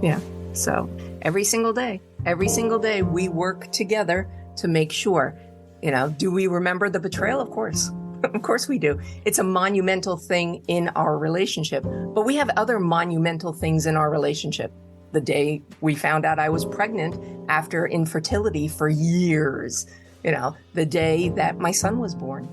Yeah. So every single day we work together to make sure, do we remember the betrayal? Of course. Of course we do. It's a monumental thing in our relationship, but we have other monumental things in our relationship. The day we found out I was pregnant after infertility for years, the day that my son was born,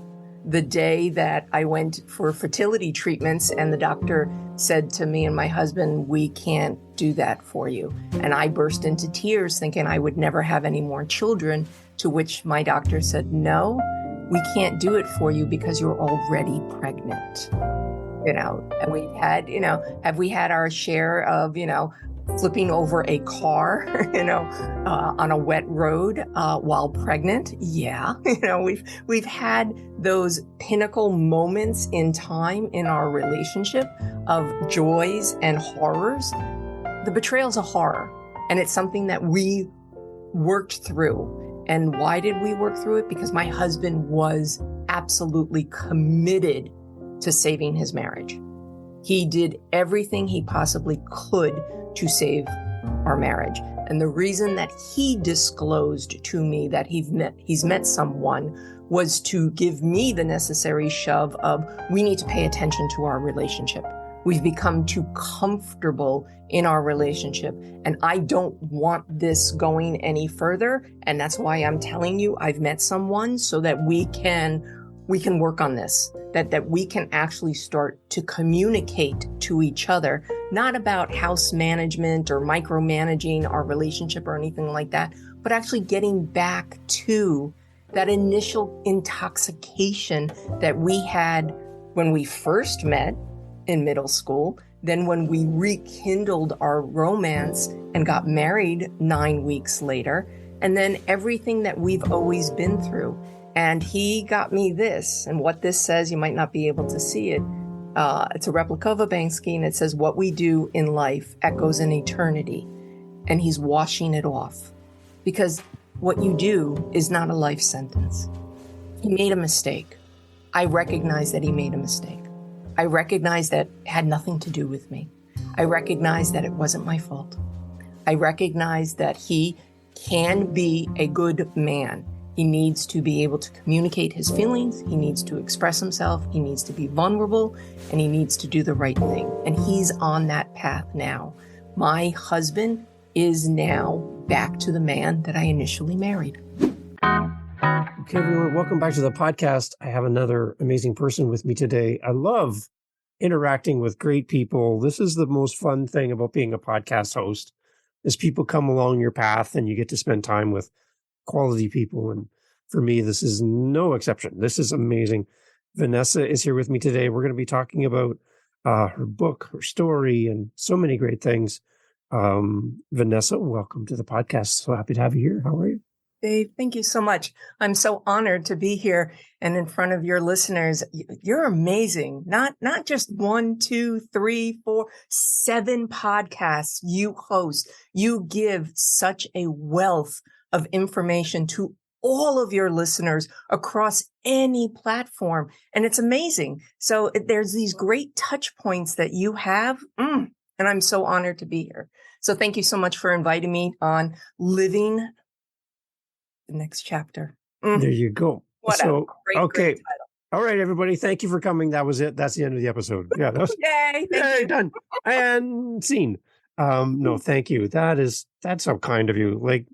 the day that I went for fertility treatments and the doctor said to me and my husband, we can't do that for you. And I burst into tears thinking I would never have any more children, to which my doctor said, no, we can't do it for you because you're already pregnant. And we had, have we had our share of, flipping over a car, on a wet road while pregnant? Yeah. We've had those pinnacle moments in time in our relationship of joys and horrors. The betrayal's a horror, and it's something that we worked through. And why did we work through it? Because my husband was absolutely committed to saving his marriage. He did everything he possibly could to save our marriage. And the reason that he disclosed to me that he's met someone was to give me the necessary shove of, we need to pay attention to our relationship. We've become too comfortable in our relationship, and I don't want this going any further. And that's why I'm telling you I've met someone, so that we can work on this, that we can actually start to communicate to each other, not about house management or micromanaging our relationship or anything like that, but actually getting back to that initial intoxication that we had when we first met in middle school, then when we rekindled our romance and got married 9 weeks later, and then everything that we've always been through. And he got me this, and what this says, you might not be able to see it. It's a replica of a Banksy, and it says, what we do in life echoes in eternity. And he's washing it off, because what you do is not a life sentence. He made a mistake. I recognize that he made a mistake. I recognize that it had nothing to do with me. I recognize that it wasn't my fault. I recognize that he can be a good man. He needs to be able to communicate his feelings. He needs to express himself. He needs to be vulnerable, and he needs to do the right thing. And he's on that path now. My husband is now back to the man that I initially married. Okay, everyone, welcome back to the podcast. I have another amazing person with me today. I love interacting with great people. This is the most fun thing about being a podcast host, is people come along your path and you get to spend time with quality people. And for me, this is no exception. This is amazing. Vanessa is here with me today. We're going to be talking about her book, her story, and so many great things. Vanessa, welcome to the podcast. So happy to have you here. How are you? Dave, thank you so much. I'm so honored to be here and in front of your listeners. You're amazing. Not just 1, 2, 3, 4, 7 podcasts you host. You give such a wealth of information to all of your listeners across any platform. And it's amazing. So there's these great touch points that you have. And I'm so honored to be here. So thank you so much for inviting me on Living the Next Chapter. There you go. What a great title. All right, everybody. Thank you for coming. That was it. That's the end of the episode. Yeah. That was, Yay. yay, done. And scene. No, thank you. That's so kind of you. Like,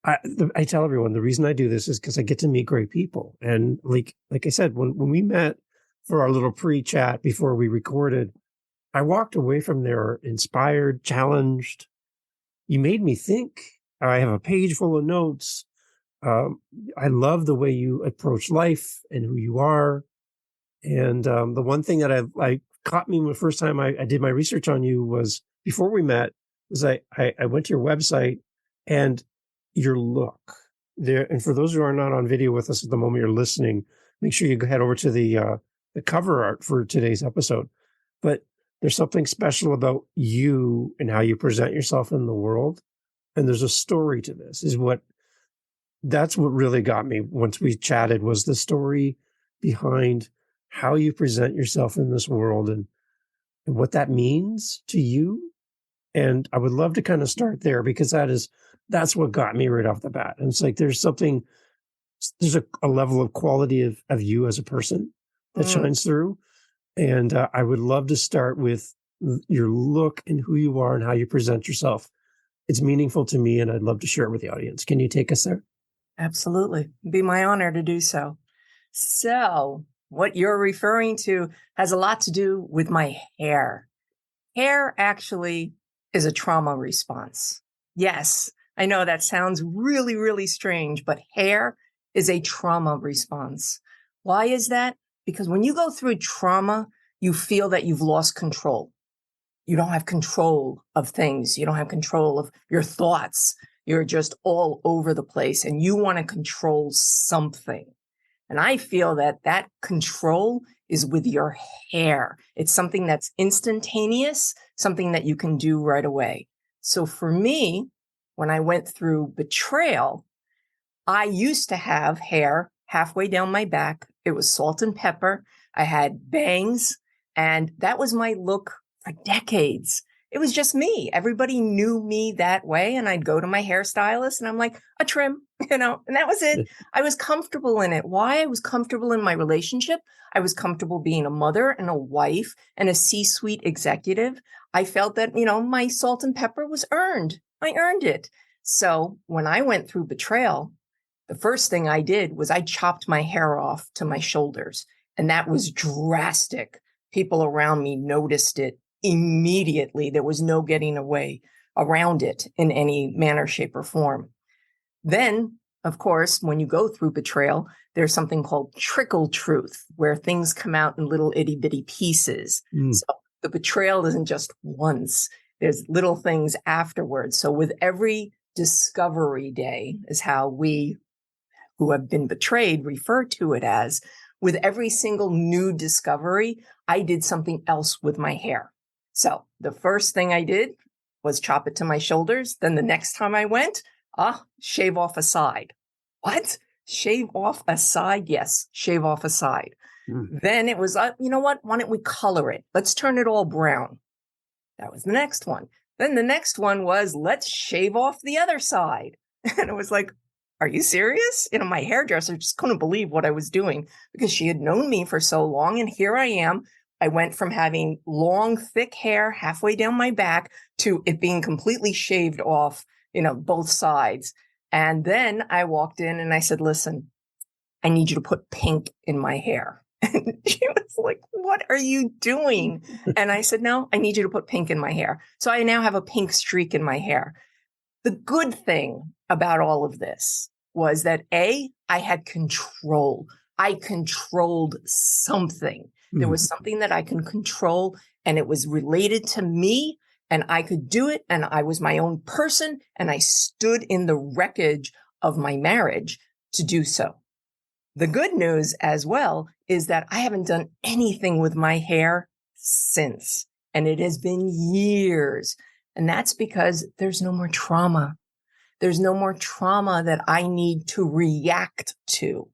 I tell everyone the reason I do this is because I get to meet great people. And like I said, when we met for our little pre-chat before we recorded, I walked away from there inspired, challenged. You made me think. I have a page full of notes. I love the way you approach life and who you are. And the one thing that I caught me the first time I did my research on you was before we met, was I went to your website and your look there. And for those who are not on video with us at the moment, you're listening, make sure you head over to the cover art for today's episode. But there's something special about you and how you present yourself in the world. And there's a story to this, that's what really got me once we chatted, was the story behind how you present yourself in this world and what that means to you And I would love to kind of start there because that's what got me right off the bat. And it's like there's a level of quality of you as a person that shines through. And I would love to start with your look and who you are and how you present yourself. It's meaningful to me, and I'd love to share it with the audience. Can you take us there? Absolutely. It'd be my honor to do so. So what you're referring to has a lot to do with my hair. Hair actually is a trauma response. Yes, I know that sounds really, really strange, but hair is a trauma response. Why is that? Because when you go through trauma, you feel that you've lost control. You don't have control of things. You don't have control of your thoughts. You're just all over the place and you want to control something. And I feel that control is with your hair. It's something that's instantaneous, something that you can do right away. So for me, when I went through betrayal, I used to have hair halfway down my back. It was salt and pepper. I had bangs, and that was my look for decades. It was just me. Everybody knew me that way. And I'd go to my hairstylist and I'm like, a trim, and that was it. I was comfortable in it. Why? I was comfortable in my relationship. I was comfortable being a mother and a wife and a C-suite executive. I felt that, my salt and pepper was earned. I earned it. So when I went through betrayal, the first thing I did was I chopped my hair off to my shoulders. And that was drastic. People around me noticed it immediately. There was no getting away around it in any manner, shape, or form. Then, of course, when you go through betrayal, there's something called trickle truth, where things come out in little itty bitty pieces. So the betrayal isn't just once. There's little things afterwards. So with every discovery day is how we who have been betrayed refer to it as. With every single new discovery, I did something else with my hair. So the first thing I did was chop it to my shoulders. Then the next time I went, shave off a side. What? Shave off a side? Yes, shave off a side. Then it was, you know what? Why don't we color it? Let's turn it all brown. That was the next one. Then the next one was, let's shave off the other side. And it was like, are you serious? My hairdresser just couldn't believe what I was doing because she had known me for so long. And here I am. I went from having long, thick hair halfway down my back to it being completely shaved off, both sides. And then I walked in and I said, listen, I need you to put pink in my hair. And she was like, what are you doing? And I said, no, I need you to put pink in my hair. So I now have a pink streak in my hair. The good thing about all of this was that I had control. I controlled something. There was something that I can control, and it was related to me, and I could do it, and I was my own person, and I stood in the wreckage of my marriage to do so. The good news as well is that I haven't done anything with my hair since, and it has been years. And that's because there's no more trauma. There's no more trauma that I need to react to.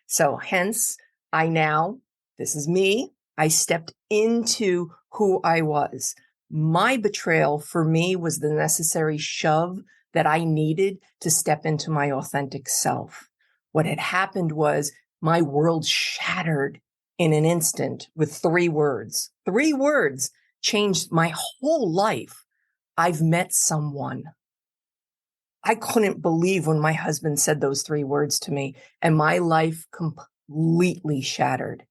So hence, this is me. I stepped into who I was. My betrayal for me was the necessary shove that I needed to step into my authentic self. What had happened was my world shattered in an instant with 3 words. 3 words changed my whole life. I've met someone. I couldn't believe when my husband said those 3 words to me, and my life completely shattered.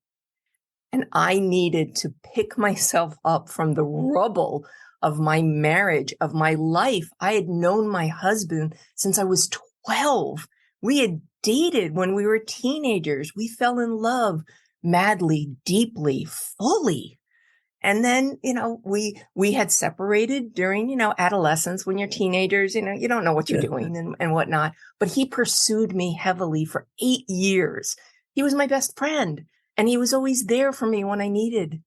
And I needed to pick myself up from the rubble of my marriage, of my life. I had known my husband since I was 12. We had dated when we were teenagers. We fell in love madly, deeply, fully. And then, we had separated during, adolescence. When you're teenagers, you don't know what you're doing and whatnot. But he pursued me heavily for 8 years. He was my best friend, and he was always there for me when I needed.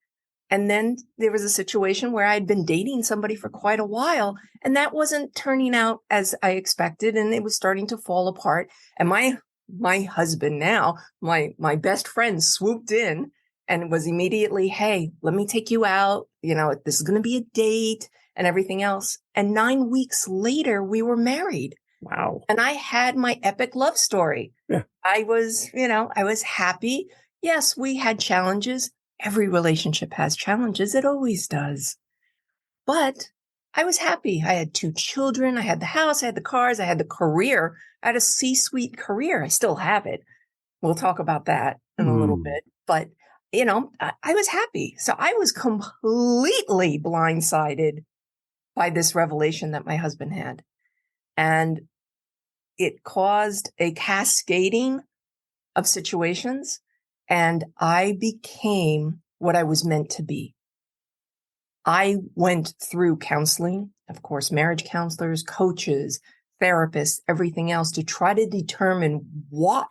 And then there was a situation where I'd been dating somebody for quite a while, and that wasn't turning out as I expected, and it was starting to fall apart. And my husband now, my best friend, swooped in and was immediately, hey, let me take you out. This is going to be a date. and everything else. And 9 weeks later, we were married. Wow. And I had my epic love story. Yeah. I was happy. Yes, we had challenges. Every relationship has challenges. It always does. But I was happy. I had 2 children. I had the house. I had the cars. I had the career. I had a C-suite career. I still have it. We'll talk about that in a little bit. But, I was happy. So I was completely blindsided by this revelation that my husband had. And it caused a cascading of situations. And I became what I was meant to be. I went through counseling, of course, marriage counselors, coaches, therapists, everything else to try to determine why.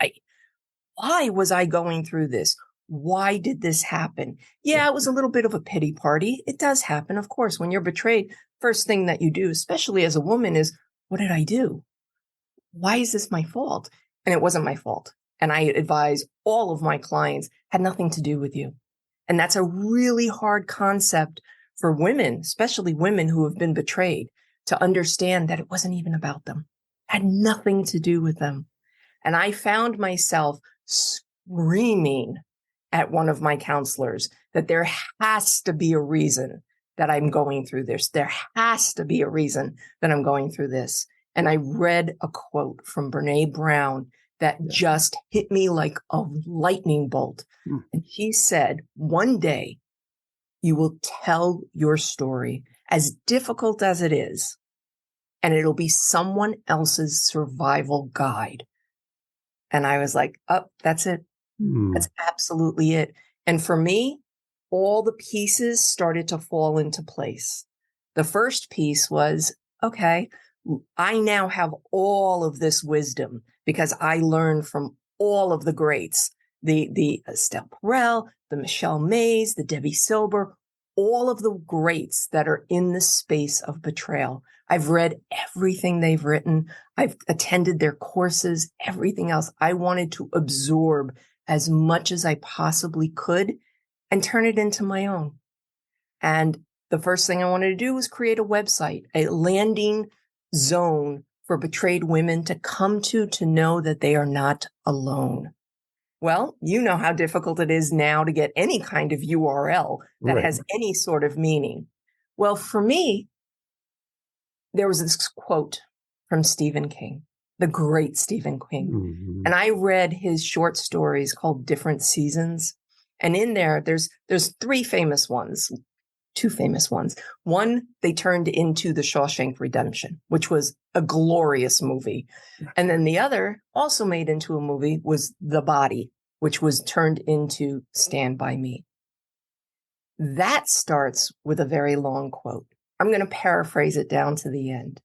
Why was I going through this? Why did this happen? Yeah, it was a little bit of a pity party. It does happen, of course. When you're betrayed, first thing that you do, especially as a woman, is, what did I do? Why is this my fault? And it wasn't my fault. And I advise all of my clients, had nothing to do with you. And that's a really hard concept for women, especially women who have been betrayed, to understand that it wasn't even about them. It had nothing to do with them. And I found myself screaming at one of my counselors that there has to be a reason that I'm going through this. There has to be a reason that I'm going through this. And I read a quote from Brene Brown that just hit me like a lightning bolt. And she said, one day you will tell your story, as difficult as it is, and it'll be someone else's survival guide. And I was like, oh, that's it. That's absolutely it. And for me, all the pieces started to fall into place. The first piece was, okay, I now have all of this wisdom because I learned from all of the greats, the Estelle Perel, the Michelle Mays, the Debbie Silber, all of the greats that are in the space of betrayal. I've read everything they've written. I've attended their courses, everything else. I wanted to absorb as much as I possibly could and turn it into my own. And the first thing I wanted to do was create a website, a landing zone for betrayed women to come to know that they are not alone. Well, you know how difficult it is now to get any kind of URL that has any sort of meaning. Well, for me, there was this quote from Stephen King, the great Stephen King. And I read his short stories called Different Seasons. And in there, there's 3 famous ones, 2 famous ones. One, they turned into The Shawshank Redemption, which was a glorious movie. And then the other, also made into a movie, was The Body, which was turned into Stand By Me. That starts with a very long quote. I'm going to paraphrase it down to the end.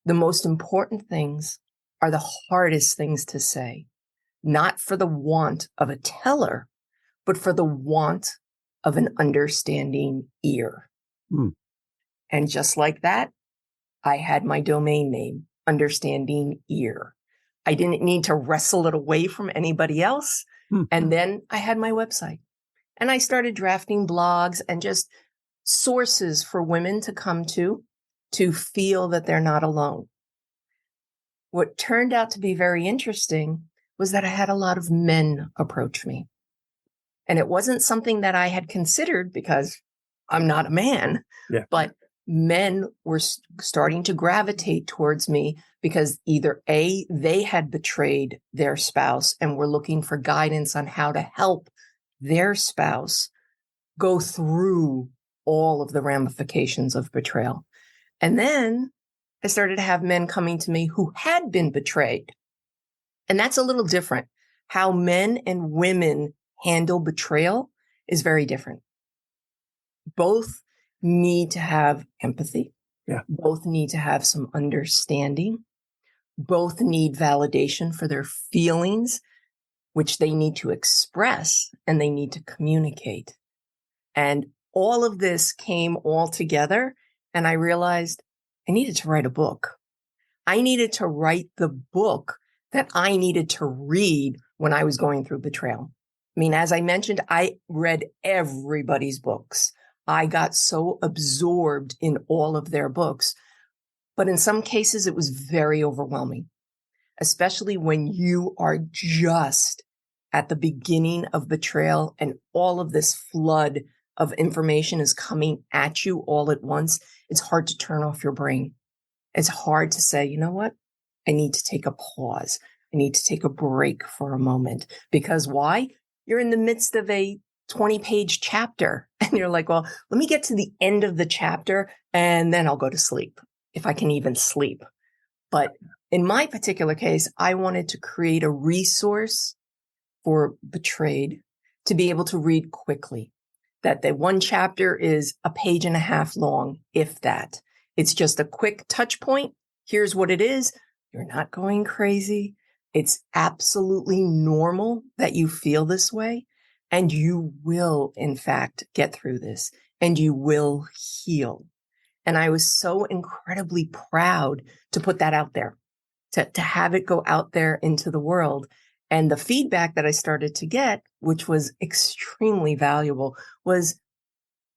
The most important things are the hardest things to say, not for the want of a teller, but for the want of an understanding ear. And just like that, I had my domain name, Understanding Ear. I didn't need to wrestle it away from anybody else. And then I had my website. And I started drafting blogs and just sources for women to come to feel that they're not alone. What turned out to be very interesting was that I had a lot of men approach me. And it wasn't something that I had considered because I'm not a man, but men were starting to gravitate towards me because either A, they had betrayed their spouse and were looking for guidance on how to help their spouse go through all of the ramifications of betrayal. And then I started to have men coming to me who had been betrayed. And that's a little different. How men and women handle betrayal is very different. Both need to have empathy. Both need to have some understanding. Both need validation for their feelings, which they need to express and they need to communicate. And all of this came all together. And I realized I needed to write a book. I needed to write the book that I needed to read when I was going through betrayal. I mean, as I mentioned, I read everybody's books. I got so absorbed in all of their books. But in some cases, it was very overwhelming, especially when you are just at the beginning of betrayal and all of this flood of information is coming at you all at once. It's hard to turn off your brain. It's hard to say, you know what? I need to take a pause. I need to take a break for a moment. Because why? You're in the midst of a 20-page chapter. And you're like, well, let me get to the end of the chapter and then I'll go to sleep, if I can even sleep. But in my particular case, I wanted to create a resource for betrayed to be able to read quickly. That the one chapter is a page and a half long, if that. It's just a quick touch point. Here's what it is. You're not going crazy. It's absolutely normal that you feel this way. And you will, in fact, get through this and you will heal. And I was so incredibly proud to put that out there, to have it go out there into the world. And the feedback that I started to get, which was extremely valuable, was,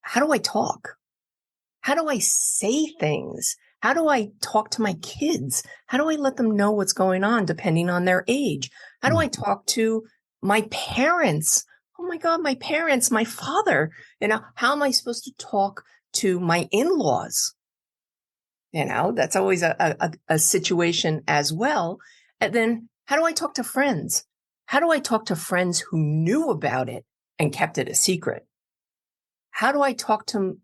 how do I talk? How do I say things? How do I talk to my kids? How do I let them know what's going on depending on their age? How do I talk to my parents? Oh my God, my parents, my father. How am I supposed to talk to my in-laws? That's always a situation as well. And then how do I talk to friends? How do I talk to friends who knew about it and kept it a secret? How do I talk to,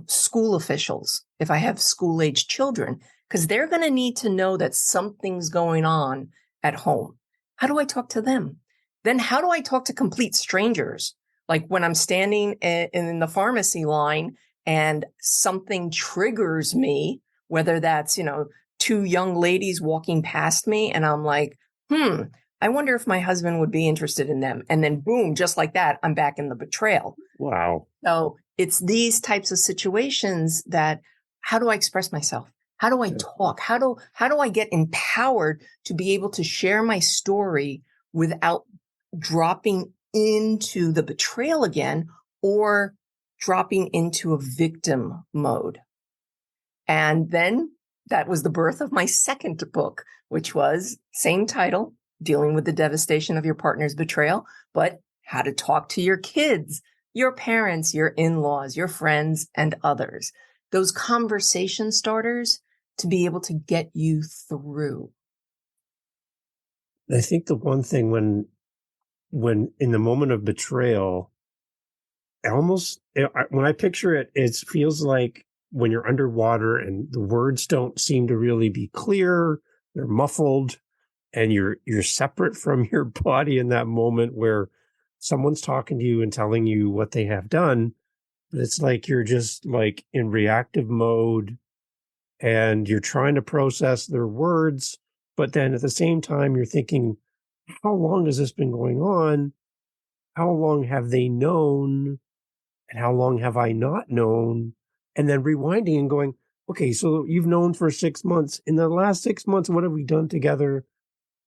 school officials if I have school-age children? Because they're going to need to know that something's going on at home. How do I talk to them? Then how do I talk to complete strangers? Like when I'm standing in the pharmacy line and something triggers me, whether that's, two young ladies walking past me and I'm like, I wonder if my husband would be interested in them. And then boom, just like that, I'm back in the betrayal. Wow. So it's these types of situations that, how do I express myself? How do I talk? How do I get empowered to be able to share my story without dropping into the betrayal again or dropping into a victim mode? And then that was the birth of my second book, which was same title, Dealing with the Devastation of Your Partner's Betrayal, but how to talk to your kids, your parents, your in-laws, your friends, and others. Those conversation starters to be able to get you through. I think the one thing when in the moment of betrayal, when I picture it, it feels like when you're underwater and the words don't seem to really be clear, they're muffled, and you're separate from your body in that moment where someone's talking to you and telling you what they have done, but it's like you're just like in reactive mode and you're trying to process their words, but then at the same time you're thinking, how long has this been going on? How long have they known? And how long have I not known? And then rewinding and going, okay, so you've known for 6 months. In the last 6 months, what have we done together?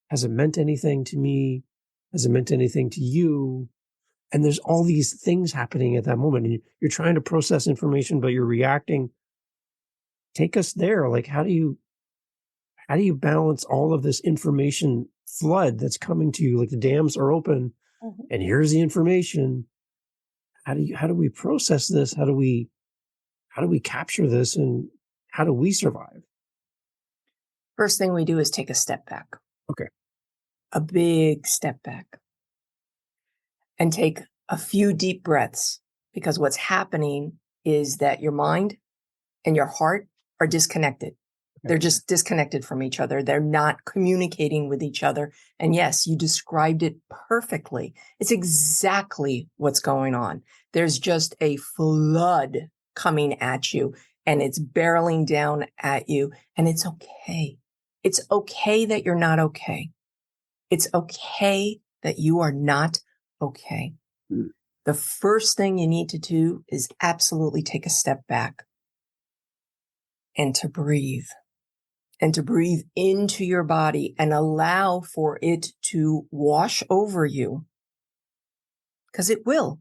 Has it meant anything to me? Has it meant anything to you? And there's all these things happening at that moment. And you're trying to process information, but you're reacting. Take us there. Like, how do you balance all of this information flood that's coming to you? Like the dams are open and here's the information. How do we process this? How do we capture this, and how do we survive? First thing we do is take a step back. Okay. A big step back. And take a few deep breaths, because what's happening is that your mind and your heart are disconnected. They're just disconnected from each other. They're not communicating with each other. And yes, you described it perfectly. It's exactly what's going on. There's just a flood coming at you and it's barreling down at you. And it's okay. It's okay that you're not okay. It's okay that you are not okay. The first thing you need to do is absolutely take a step back and to breathe. And to breathe into your body and allow for it to wash over you. Because it will.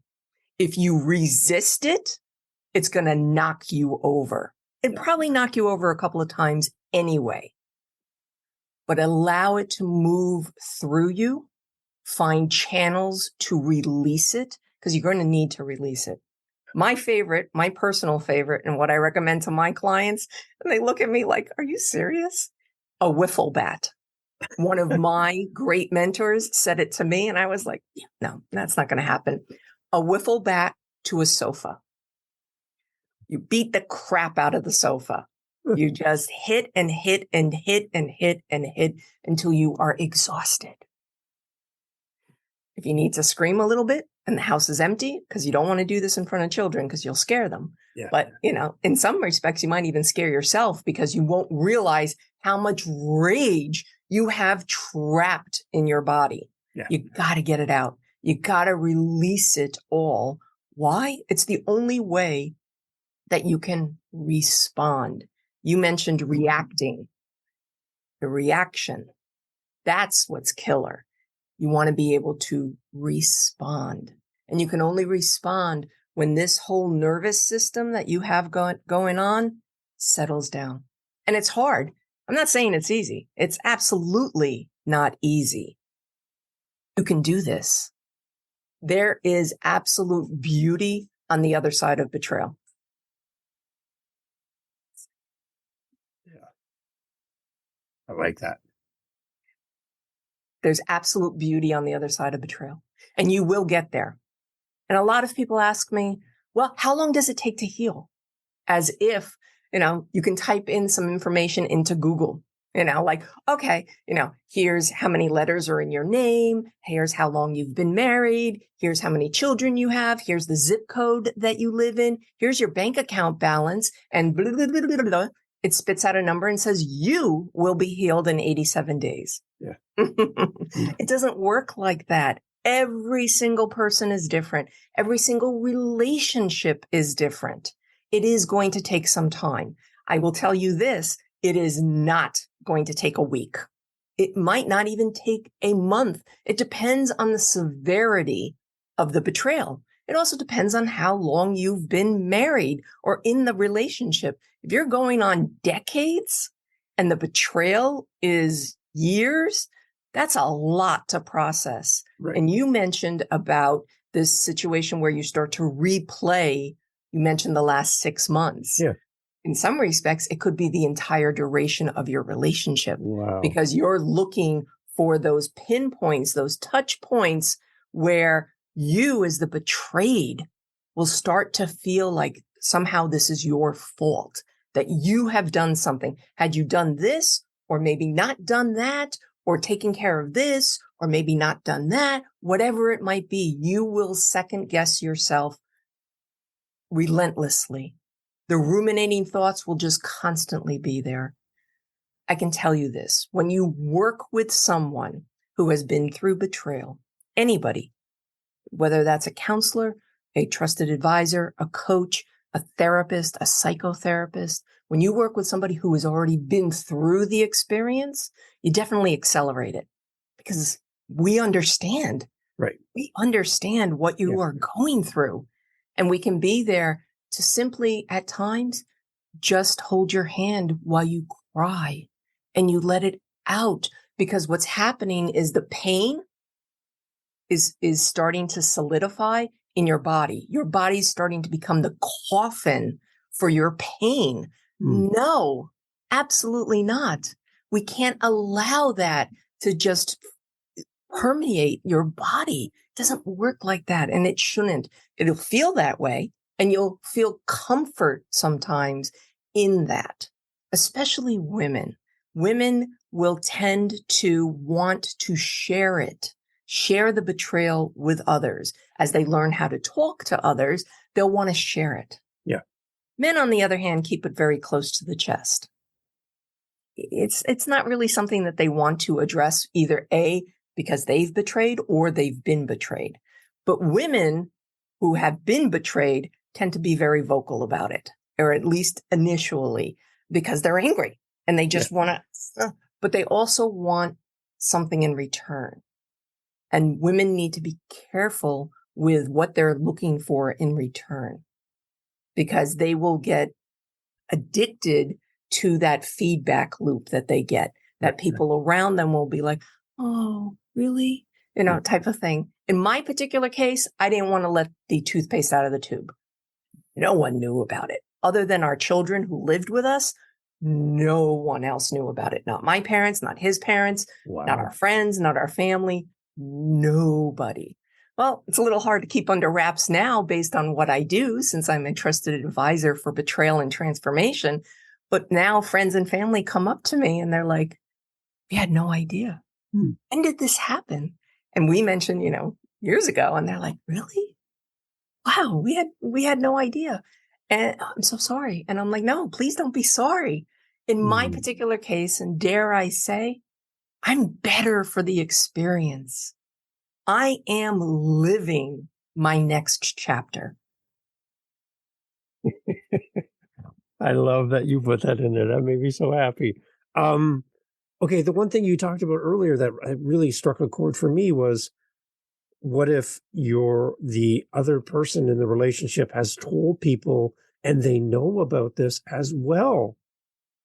If you resist it, it's going to knock you over. It'd probably knock you over a couple of times anyway. But allow it to move through you. Find channels to release it, because you're going to need to release it. My favorite, my personal favorite, and what I recommend to my clients, and they look at me like, are you serious? A wiffle bat. One of my great mentors said it to me, and I was like, yeah, no, that's not going to happen. A wiffle bat to a sofa. You beat the crap out of the sofa. You just hit and hit and hit and hit and hit until you are exhausted. If you need to scream a little bit and the house is empty, because you don't want to do this in front of children because you'll scare them. Yeah. But, in some respects, you might even scare yourself because you won't realize how much rage you have trapped in your body. Yeah. You got to get it out. You got to release it all. Why? It's the only way that you can respond. You mentioned reacting. The reaction, that's what's killer. You want to be able to respond. And you can only respond when this whole nervous system that you have going on settles down. And it's hard. I'm not saying it's easy. It's absolutely not easy. You can do this. There is absolute beauty on the other side of betrayal. I like that. There's absolute beauty on the other side of betrayal, and you will get there. And a lot of people ask me, well, how long does it take to heal? As if, you can type in some information into Google, like, okay, here's how many letters are in your name. Here's how long you've been married. Here's how many children you have. Here's the zip code that you live in. Here's your bank account balance, and blah, blah, blah, blah, blah, blah. It spits out a number and says you will be healed in 87 days. Yeah. It doesn't work like that. Every single person is different. Every single relationship is different. It is going to take some time. I will tell you this, it is not going to take a week. It might not even take a month. It depends on the severity of the betrayal. It also depends on how long you've been married or in the relationship. If you're going on decades and the betrayal is years, that's a lot to process. Right. And you mentioned about this situation where you start to replay. You mentioned the last 6 months. Yeah. In some respects, it could be the entire duration of your relationship. Wow. Because you're looking for those pinpoints, those touch points where you as the betrayed will start to feel like somehow this is your fault, that you have done something. Had you done this, or maybe not done that, or taken care of this, or maybe not done that, whatever it might be, you will second guess yourself relentlessly. The ruminating thoughts will just constantly be there. I can tell you this, when you work with someone who has been through betrayal, anybody, whether that's a counselor, a trusted advisor, a coach, a therapist, a psychotherapist, when you work with somebody who has already been through the experience, you definitely accelerate it because we understand. Right. We understand what you are going through, and we can be there to simply at times just hold your hand while you cry and you let it out, because what's happening is the pain is starting to solidify in your body. Your body's starting to become the coffin for your pain. No, absolutely not. We can't allow that to just permeate your body. It doesn't work like that, and it shouldn't. It'll feel that way, and you'll feel comfort sometimes in that, especially women. Women will tend to want to share it, share the betrayal with others. As they learn how to talk to others, they'll want to share it. Yeah. Men, on the other hand, keep it very close to the chest. It's not really something that they want to address, either A, because they've betrayed, or they've been betrayed. But women who have been betrayed tend to be very vocal about it, or at least initially, because they're angry and they just want to, but they also want something in return. And women need to be careful with what they're looking for in return, because they will get addicted to that feedback loop that they get, that people around them will be like, oh, really? Type of thing. In my particular case, I didn't want to let the toothpaste out of the tube. No one knew about it. Other than our children who lived with us, no one else knew about it. Not my parents, not his parents, not our friends, not our family, nobody. Well, it's a little hard to keep under wraps now based on what I do, since I'm a trusted advisor for betrayal and transformation. But now friends and family come up to me and they're like, we had no idea. When did this happen? And we mentioned, years ago, and they're like, really? Wow, we had no idea. And I'm so sorry. And I'm like, no, please don't be sorry. In my particular case, and dare I say, I'm better for the experience. I am living my next chapter. I love that you put that in there. That made me so happy. Okay, the one thing you talked about earlier that really struck a chord for me was, what if the other person in the relationship has told people and they know about this as well?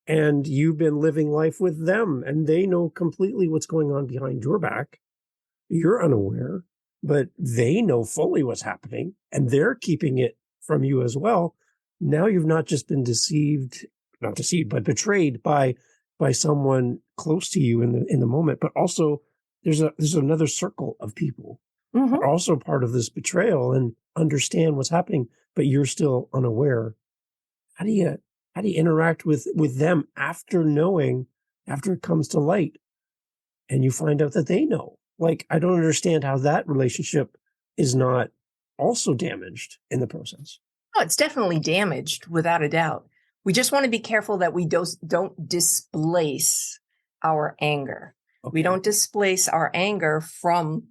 And you've been living life with them and they know completely what's going on behind your back. You're unaware, but they know fully what's happening and they're keeping it from you as well. Now you've not just been not deceived, but betrayed by someone close to you in the moment, but also there's another circle of people who are also part of this betrayal and understand what's happening, but you're still unaware. How do you interact with them after it comes to light and you find out that they know? Like, I don't understand how that relationship is not also damaged in the process. Oh, it's definitely damaged, without a doubt. We just want to be careful that we don't displace our anger. Okay. We don't displace our anger from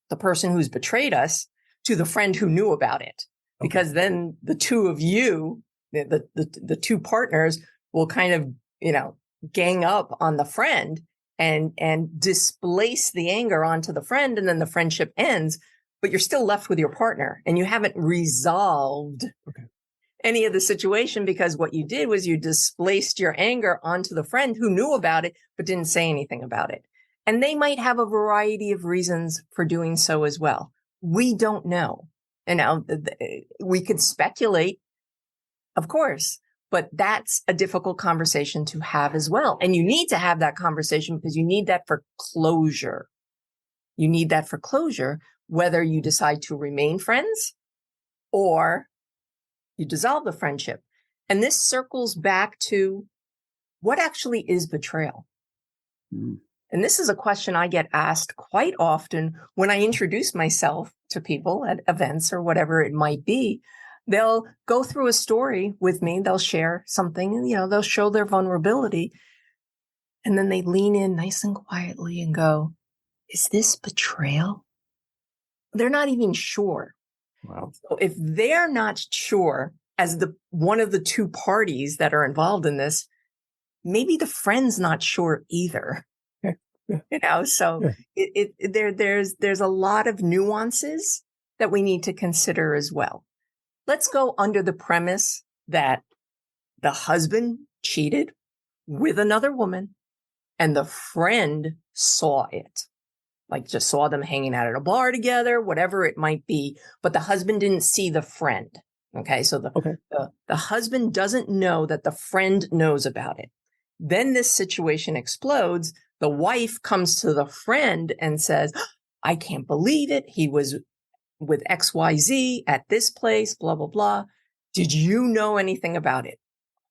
the person who's betrayed us to the friend who knew about it. Okay. Because then the two of you, the two partners, will kind of, gang up on the friend and displace the anger onto the friend, and then the friendship ends, but you're still left with your partner and you haven't resolved any of the situation, because what you did was you displaced your anger onto the friend who knew about it but didn't say anything about it. And they might have a variety of reasons for doing so as well. We don't know. We could speculate, of course, but that's a difficult conversation to have as well. And you need to have that conversation because you need that for closure. You need that for closure, whether you decide to remain friends or you dissolve the friendship. And this circles back to what actually is betrayal. And this is a question I get asked quite often when I introduce myself to people at events or whatever it might be. They'll go through a story with me. They'll share something, and, they'll show their vulnerability. And then they lean in nice and quietly and go, is this betrayal? They're not even sure. Wow. So if they're not sure as one of the two parties that are involved in this, maybe the friend's not sure either. So there's a lot of nuances that we need to consider as well. Let's go under the premise that the husband cheated with another woman and the friend saw it. Like, just saw them hanging out at a bar together, whatever it might be, but the husband didn't see the friend. Okay. So the husband doesn't know that the friend knows about it. Then this situation explodes. The wife comes to the friend and says, I can't believe it. He was with XYZ at this place, blah, blah, blah. Did you know anything about it?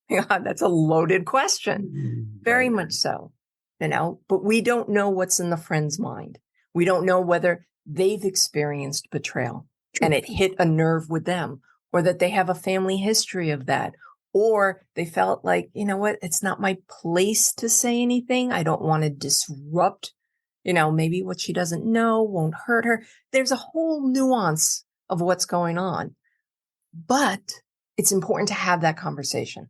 That's a loaded question. Very much so, but we don't know what's in the friend's mind. We don't know whether they've experienced betrayal and it hit a nerve with them, or that they have a family history of that, or they felt like, it's not my place to say anything. I don't want to disrupt, maybe what she doesn't know won't hurt her. There's a whole nuance of what's going on, but it's important to have that conversation.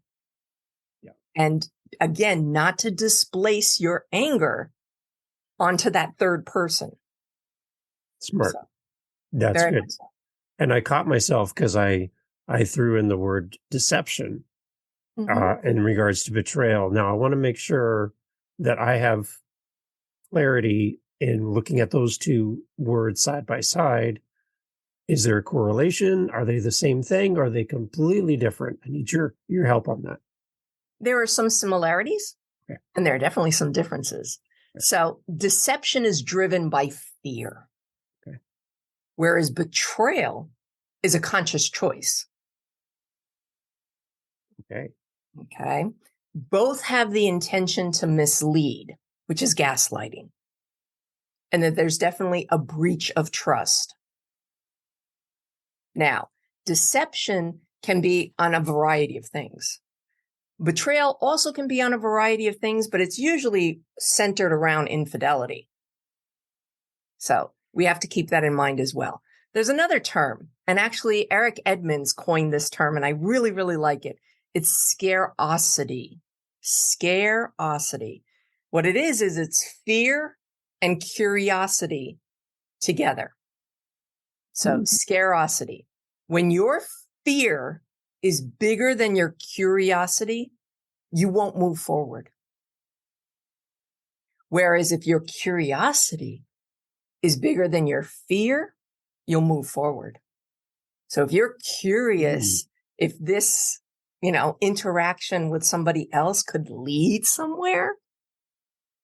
Yeah. And again, not to displace your anger onto that third person. Smart. So, that's good. So. And I caught myself because I I threw in the word deception Mm-hmm. in regards to betrayal. Now, I want to make sure that I have clarity in looking at those two words side by side. Is there a correlation? Are they the same thing? Are they completely different? I need your help on that. There are some similarities, Okay. and there are definitely some differences. Okay. So deception is driven by fear, Okay. whereas betrayal is a conscious choice. Okay. Okay. Both have the intention to mislead, which is gaslighting. And that there's definitely a breach of trust. Now, deception can be on a variety of things. Betrayal also can be on a variety of things, but it's usually centered around infidelity. So we have to keep that in mind as well. There's another term, and actually Eric Edmonds coined this term, and I really, really like it. It's scareosity. Scareosity. What it is it's fear and curiosity together. So scareosity. When your fear is bigger than your curiosity, you won't move forward. Whereas if your curiosity is bigger than your fear, you'll move forward. So if you're curious if this, interaction with somebody else could lead somewhere,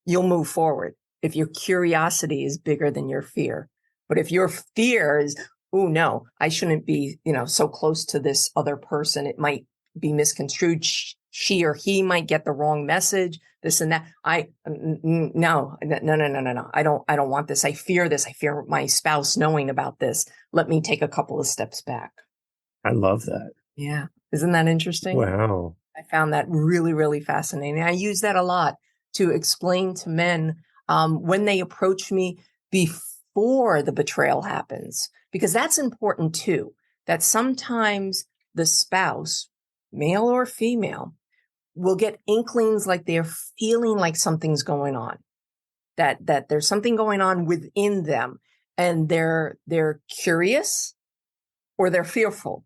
you'll move forward. If your curiosity is bigger than your fear. But if your fear is, oh no, I shouldn't be, so close to this other person, it might be misconstrued. She or he might get the wrong message, this and that. No. I don't want this. I fear this. I fear my spouse knowing about this. Let me take a couple of steps back. I love that. Yeah. Isn't that interesting? Wow. I found that really, really fascinating. I use that a lot to explain to men when they approach me before the betrayal happens, because that's important too, that sometimes the spouse, male or female, will get inklings like they're feeling like something's going on, that there's something going on within them, and they're curious or they're fearful.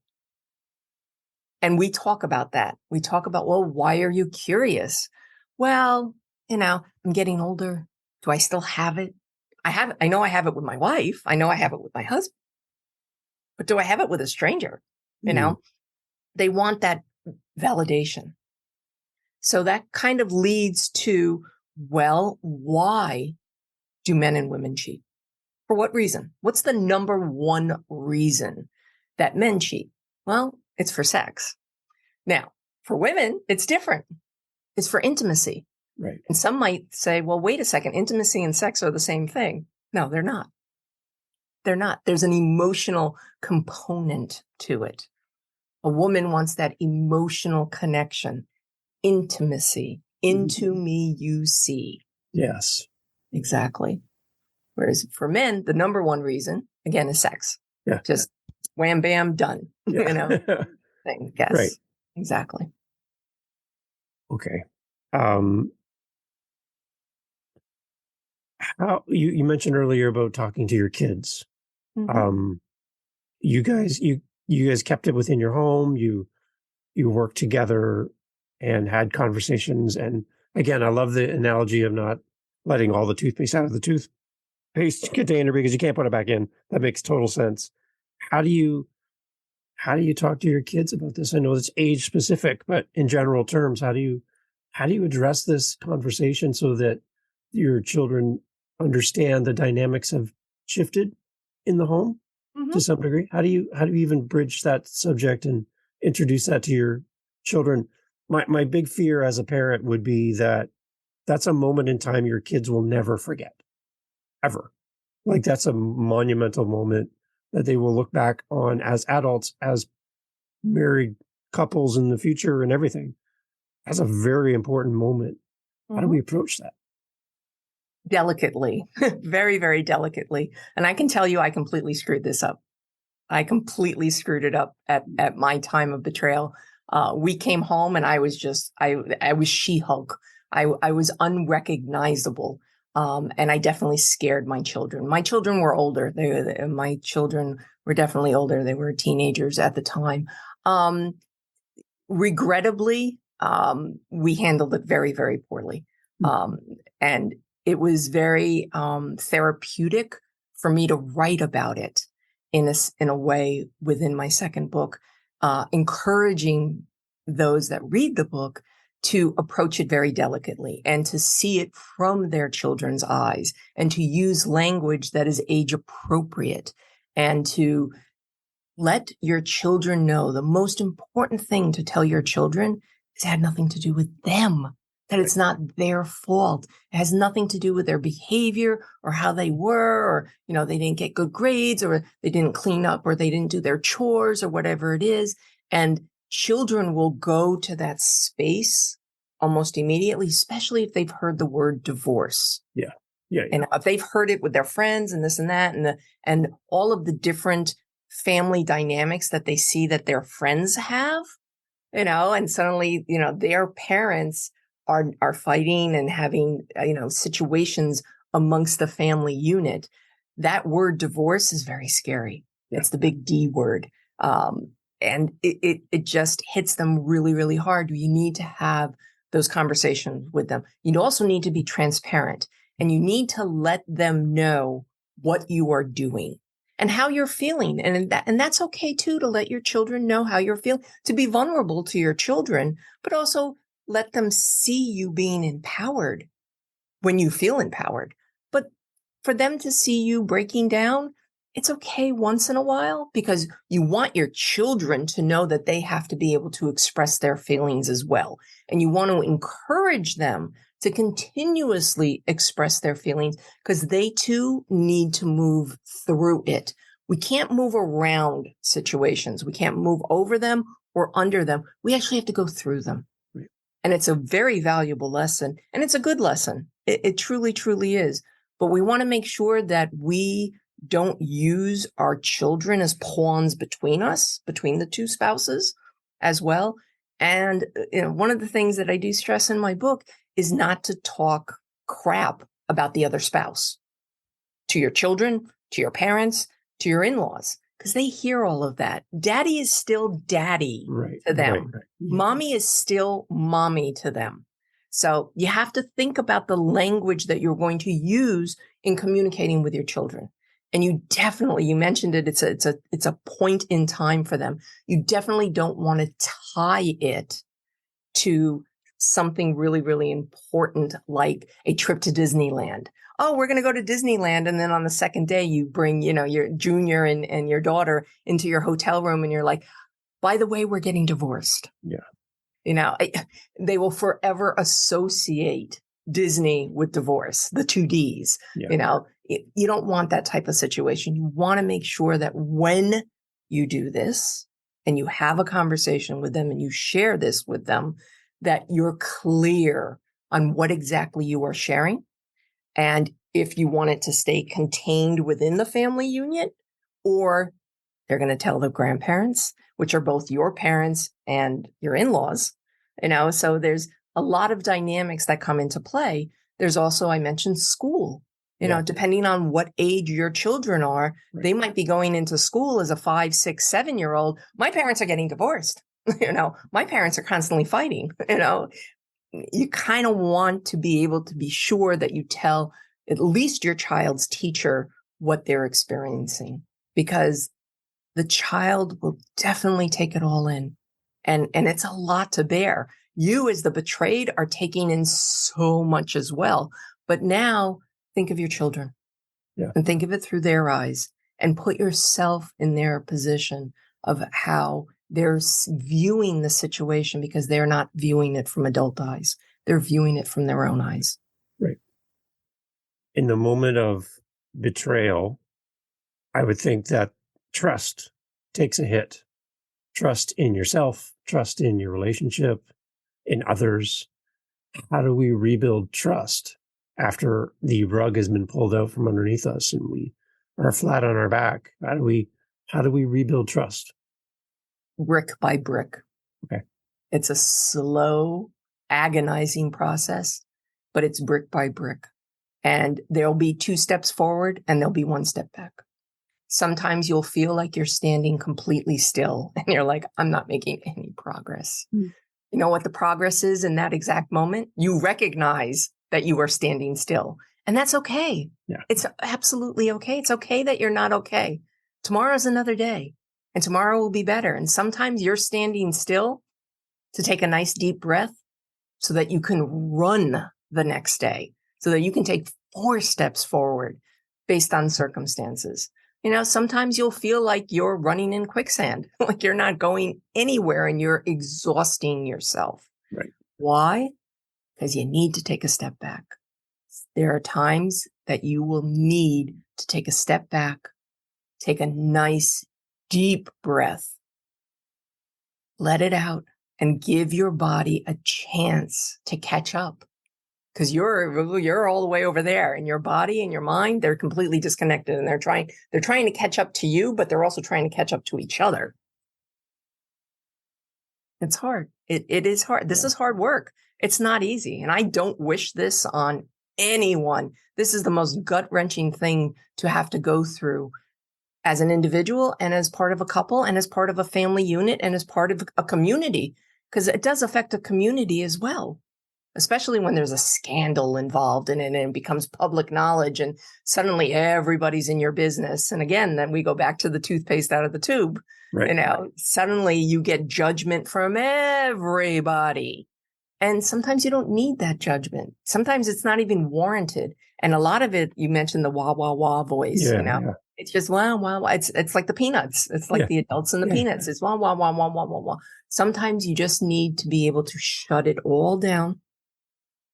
And we talk about that. We talk about, well, why are you curious? Well, I'm getting older. Do I still have it? I know I have it with my wife. I know I have it with my husband. But do I have it with a stranger? They want that validation. So that kind of leads to, well, why do men and women cheat? For what reason? What's the number one reason that men cheat? Well, it's for sex. Now, for women, it's different. It's for intimacy. Right. And some might say, well, wait a second, intimacy and sex are the same thing. No, they're not. They're not. There's an emotional component to it. A woman wants that emotional connection, intimacy, into me you see. Yes. Exactly. Whereas for men, the number one reason, again, is sex. Yeah. Just wham, bam, done. Yeah. Thing. Yes. Right. Exactly. Okay. How you mentioned earlier about talking to your kids. Mm-hmm. You guys kept it within your home. You worked together and had conversations. And again, I love the analogy of not letting all the toothpaste out of the toothpaste container because you can't put it back in. That makes total sense. How do you talk to your kids about this? I know it's age specific, but in general terms, how do you address this conversation so that your children understand the dynamics have shifted in the home to some degree? How do you even bridge that subject and introduce that to your children? My big fear as a parent would be that that's a moment in time your kids will never forget, ever. Like that's a monumental moment that they will look back on as adults, as married couples in the future and everything. That's a very important moment. How do we approach that? Delicately, very, very delicately. And I can tell you, I completely screwed this up. I completely screwed it up at my time of betrayal. We came home and I was I was She-Hulk. I was unrecognizable. And I definitely scared my children. My children were older. My children were definitely older. They were teenagers at the time. Regrettably, we handled it very, very poorly. And it was very therapeutic for me to write about it in a way within my second book, encouraging those that read the book to approach it very delicately and to see it from their children's eyes and to use language that is age appropriate and to let your children know the most important thing to tell your children is it had nothing to do with them, that it's not their fault. It has nothing to do with their behavior or how they were, or, they didn't get good grades or they didn't clean up or they didn't do their chores or whatever it is. And children will go to that space almost immediately, especially if they've heard the word divorce. Yeah. And if they've heard it with their friends and this and that, and all of the different family dynamics that they see that their friends have, and suddenly, their parents are fighting and having, situations amongst the family unit. That word divorce is very scary. Yeah. It's the big D word. And it just hits them really, really hard. You need to have those conversations with them. You also need to be transparent, and you need to let them know what you are doing and how you're feeling. And that's okay too, to let your children know how you're feeling, to be vulnerable to your children, but also let them see you being empowered when you feel empowered. But for them to see you breaking down, it's okay once in a while, because you want your children to know that they have to be able to express their feelings as well. And you want to encourage them to continuously express their feelings, because they too need to move through it. We can't move around situations. We can't move over them or under them. We actually have to go through them. Right. And it's a very valuable lesson, and it's a good lesson. It truly, truly is. But we want to make sure that we don't use our children as pawns between us, between the two spouses as well. And one of the things that I do stress in my book is not to talk crap about the other spouse to your children, to your parents, to your in-laws, because they hear all of that. Daddy is still daddy to them. Right. Yeah. Mommy is still mommy to them. So you have to think about the language that you're going to use in communicating with your children. And you mentioned it, it's a point in time for them. You definitely don't want to tie it to something really, really important, like a trip to Disneyland. Oh, we're going to go to Disneyland. And then on the second day, you bring, your junior and your daughter into your hotel room, and you're like, by the way, we're getting divorced. Yeah. They will forever associate Disney with divorce, the two Ds. Yeah. You don't want that type of situation. You want to make sure that when you do this and you have a conversation with them and you share this with them, that you're clear on what exactly you are sharing. And if you want it to stay contained within the family unit, or they're going to tell the grandparents, which are both your parents and your in-laws, so there's a lot of dynamics that come into play. There's also, I mentioned school. Depending on what age your children are, right. They might be going into school as a 5, 6, 7-year-old. My parents are getting divorced. My parents are constantly fighting. You kind of want to be able to be sure that you tell at least your child's teacher what they're experiencing, because the child will definitely take it all in. And it's a lot to bear. You, as the betrayed, are taking in so much as well. But now, think of your children, and think of it through their eyes, and put yourself in their position of how they're viewing the situation, because they're not viewing it from adult eyes. They're viewing it from their own eyes. Right. In the moment of betrayal, I would think that trust takes a hit. Trust in yourself, trust in your relationship, in others. How do we rebuild trust after the rug has been pulled out from underneath us and we are flat on our back? How do we rebuild trust? Brick by brick. Okay. It's a slow, agonizing process, but it's brick by brick. And there'll be 2 steps forward and there'll be 1 step back. Sometimes you'll feel like you're standing completely still and you're like, I'm not making any progress. You know what the progress is in that exact moment? You recognize that you are standing still, and that's okay. Yeah. It's absolutely okay. It's okay that you're not okay. Tomorrow's another day, and tomorrow will be better. And sometimes you're standing still to take a nice deep breath so that you can run the next day, so that you can take 4 steps forward based on circumstances. You know, sometimes you'll feel like you're running in quicksand, like you're not going anywhere and you're exhausting yourself. Right. Why? Because you need to take a step back. There are times that you will need to take a step back, take a nice deep breath, let it out, and give your body a chance to catch up. Because you're all the way over there, and your body and your mind, they're completely disconnected, and they're trying to catch up to you, but they're also trying to catch up to each other. It's hard. It is hard. This is hard work. It's not easy. And I don't wish this on anyone. This is the most gut-wrenching thing to have to go through as an individual and as part of a couple and as part of a family unit and as part of a community, because it does affect a community as well, especially when there's a scandal involved in it and it becomes public knowledge and suddenly everybody's in your business. And again, then we go back to the toothpaste out of the tube. Right. You know, suddenly you get judgment from everybody. And sometimes you don't need that judgment. Sometimes it's not even warranted. And a lot of it, you mentioned the wah, wah, wah voice, Yeah, you know, yeah. it's just wah, wah, wah. It's like the peanuts. It's like the adults and the peanuts. It's wah, wah, wah, wah, wah, wah, wah. Sometimes you just need to be able to shut it all down,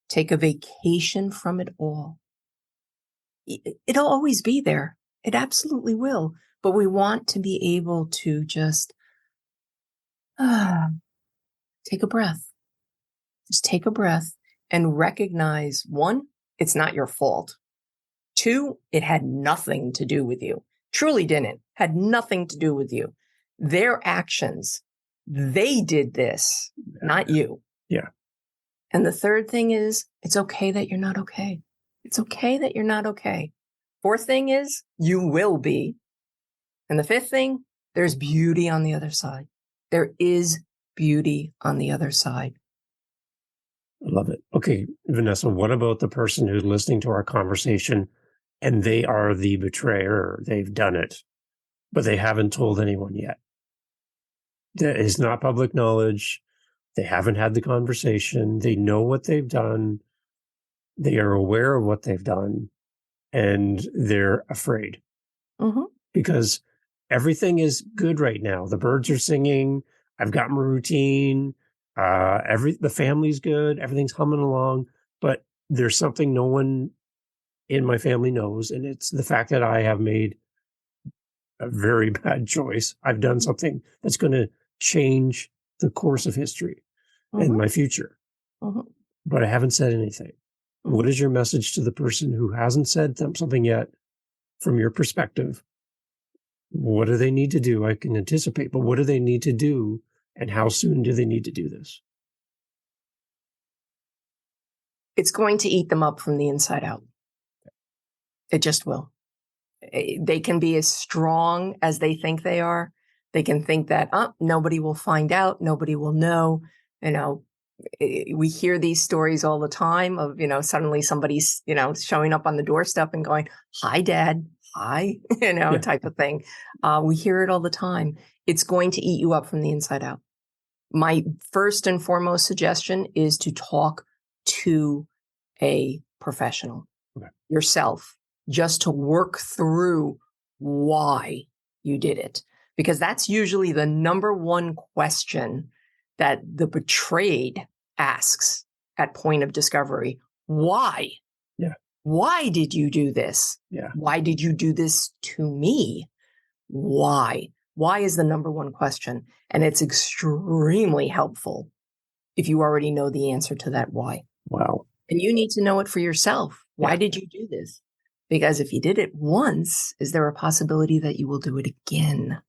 take a vacation from it all. It'll always be there. It absolutely will. But we want to be able to just take a breath. Just take a breath and recognize, 1, it's not your fault. 2, it had nothing to do with you. Truly didn't. Had nothing to do with you. Their actions, they did this, not you. Yeah. And the third thing is, it's okay that you're not okay. It's okay that you're not okay. 4th thing is, you will be. And the 5th thing, there's beauty on the other side. There is beauty on the other side. I love it. Okay, Vanessa, what about the person who's listening to our conversation and they are the betrayer? They've done it, but they haven't told anyone yet. That is not public knowledge. They haven't had the conversation. They know what they've done. They are aware of what they've done, and they're afraid because everything is good right now. The birds are singing. I've got my routine. The family's good. Everything's humming along, but there's something no one in my family knows. And it's the fact that I have made a very bad choice. I've done something that's going to change the course of history and my future, but I haven't said anything. What is your message to the person who hasn't said something yet from your perspective? What do they need to do? I can anticipate, but what do they need to do? And how soon do they need to do this? It's going to eat them up from the inside out. It just will. They can be as strong as they think they are. They can think that, nobody will find out. Nobody will know. You know, we hear these stories all the time of, you know, suddenly somebody's, you know, showing up on the doorstep and going, hi, Dad. Hi, you know, type of thing. We hear it all the time. It's going to eat you up from the inside out. My first and foremost suggestion is to talk to a professional, yourself, just to work through why you did it. Because that's usually the number one question that the betrayed asks at point of discovery. Why? Yeah. Why did you do this? Yeah. Why did you do this to me? Why? Why is the number one question. And it's extremely helpful if you already know the answer to that why. Wow. And you need to know it for yourself. Why did you do this? Because if you did it once, is there a possibility that you will do it again?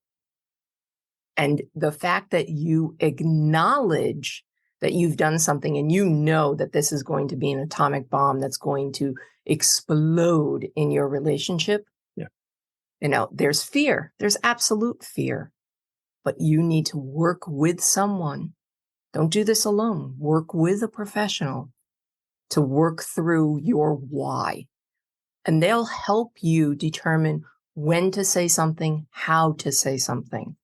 And the fact that you acknowledge that you've done something and you know that this is going to be an atomic bomb that's going to explode in your relationship. Yeah. There's fear. There's absolute fear. But you need to work with someone. Don't do this alone. Work with a professional to work through your why. And they'll help you determine when to say something, how to say something.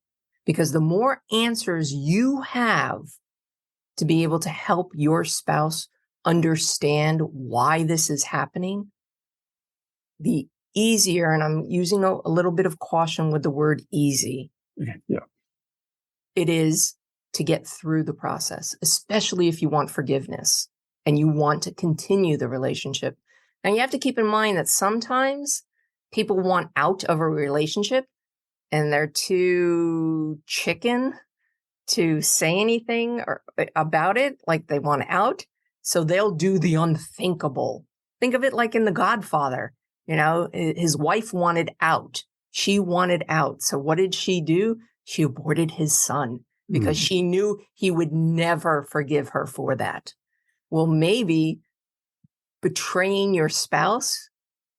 Because the more answers you have to be able to help your spouse understand why this is happening, the easier, and I'm using a little bit of caution with the word easy, it is to get through the process, especially if you want forgiveness and you want to continue the relationship. And you have to keep in mind that sometimes people want out of a relationship and they're too chicken to say anything about it, like they want out. So they'll do the unthinkable. Think of it like in The Godfather. His wife wanted out. She wanted out. So what did she do? She aborted his son because she knew he would never forgive her for that. Well, maybe betraying your spouse,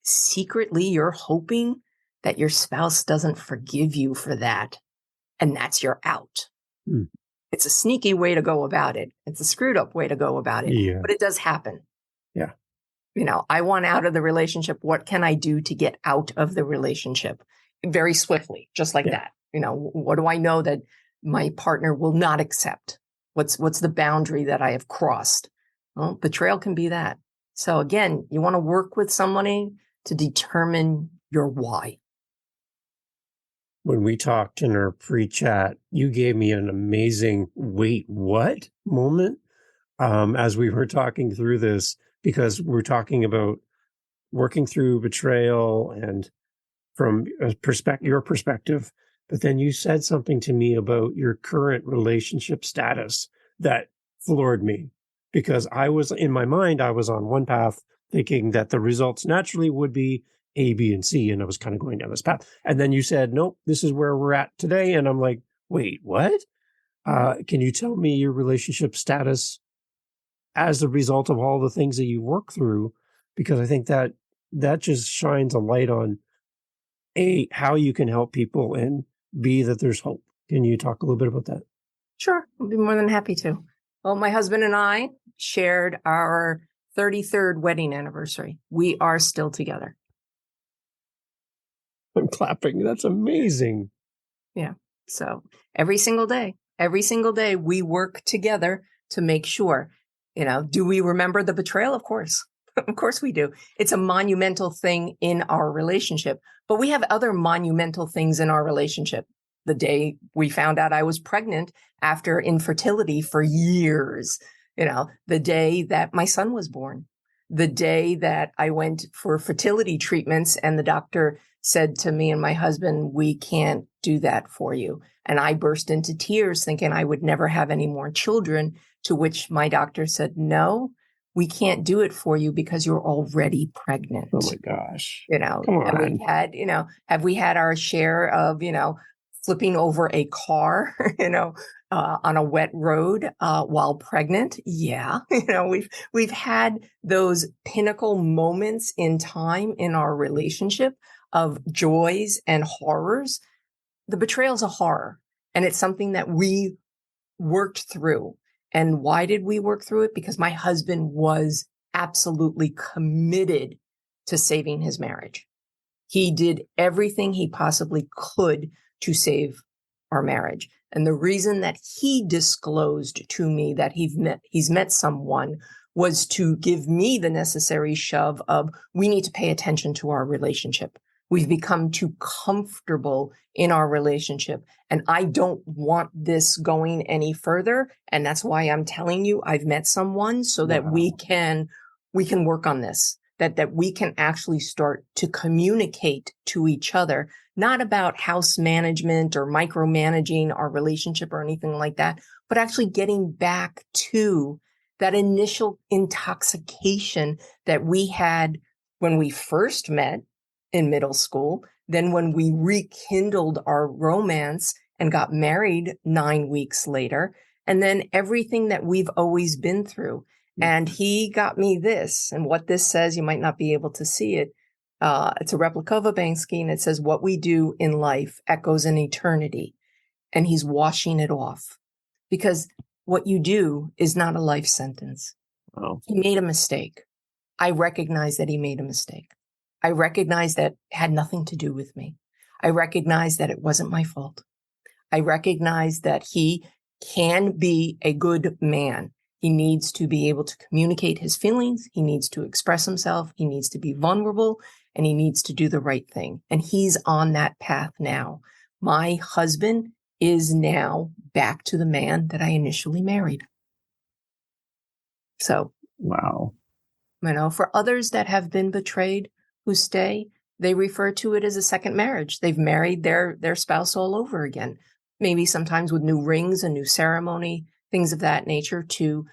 secretly you're hoping that your spouse doesn't forgive you for that. And that's your out. It's a sneaky way to go about it. It's a screwed up way to go about it, but it does happen. Yeah. I want out of the relationship. What can I do to get out of the relationship? Very swiftly, just like that. What do I know that my partner will not accept? What's the boundary that I have crossed? Well, betrayal can be that. So again, you want to work with somebody to determine your why. When we talked in our pre-chat, you gave me an amazing wait, what moment as we were talking through this, because we're talking about working through betrayal and from your perspective. But then you said something to me about your current relationship status that floored me, because in my mind, I was on one path thinking that the results naturally would be A, B, and C. And I was kind of going down this path. And then you said, nope, this is where we're at today. And I'm like, wait, what? Can you tell me your relationship status as a result of all the things that you work through? Because I think that just shines a light on A, how you can help people, and B, that there's hope. Can you talk a little bit about that? Sure. I'll be more than happy to. Well, my husband and I shared our 33rd wedding anniversary. We are still together. I'm clapping. That's amazing. Yeah. So every single day, we work together to make sure, do we remember the betrayal? Of course. Of course we do. It's a monumental thing in our relationship, but we have other monumental things in our relationship. The day we found out I was pregnant after infertility for years, the day that my son was born, the day that I went for fertility treatments and the doctor said to me and my husband, we can't do that for you. And I burst into tears thinking I would never have any more children, to which my doctor said, no, we can't do it for you because you're already pregnant. Oh my gosh. Come on. And we had, have we had our share of, flipping over a car, on a wet road while pregnant? Yeah. We've had those pinnacle moments in time in our relationship of joys and horrors. The betrayal's a horror, and it's something that we worked through. And why did we work through it? Because my husband was absolutely committed to saving his marriage. He did everything he possibly could to save our marriage. And the reason that he disclosed to me that he's met someone was to give me the necessary shove of, we need to pay attention to our relationship. We've become too comfortable in our relationship, and I don't want this going any further. And that's why I'm telling you, I've met someone so that we can work on this, that we can actually start to communicate to each other, not about house management or micromanaging our relationship or anything like that, but actually getting back to that initial intoxication that we had when we first met in middle school, then when we rekindled our romance and got married 9 weeks later, and then everything that we've always been through. And he got me this, and what this says, you might not be able to see it, It's a replica of a Banksy, and it says, "What we do in life echoes in eternity." And he's washing it off because what you do is not a life sentence. Wow. He made a mistake. I recognize that he made a mistake. I recognize that it had nothing to do with me. I recognize that it wasn't my fault. I recognize that he can be a good man. He needs to be able to communicate his feelings. He needs to express himself. He needs to be vulnerable, and he needs to do the right thing. And he's on that path now. My husband is now back to the man that I initially married. So, wow. For others that have been betrayed who stay, they refer to it as a second marriage. They've married their spouse all over again, maybe sometimes with new rings, a new ceremony, things of that nature to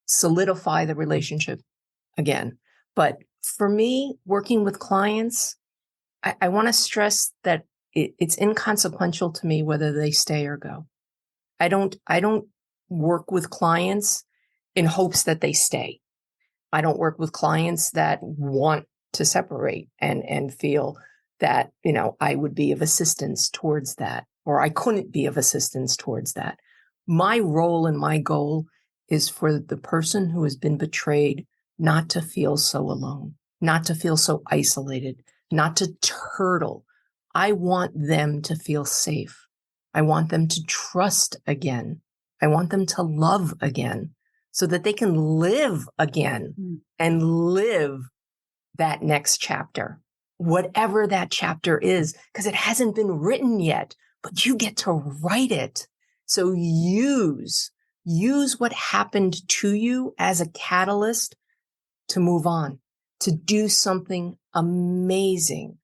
solidify the relationship again. But for me, working with clients, I want to stress that it's inconsequential to me whether they stay or go. I don't work with clients in hopes that they stay. I don't work with clients that want to separate and feel that, I would be of assistance towards that, or I couldn't be of assistance towards that. My role and my goal is for the person who has been betrayed not to feel so alone, not to feel so isolated, not to turtle. I want them to feel safe. I want them to trust again. I want them to love again so that they can live again and live that next chapter, whatever that chapter is, because it hasn't been written yet, but you get to write it. So use what happened to you as a catalyst to move on, to do something amazing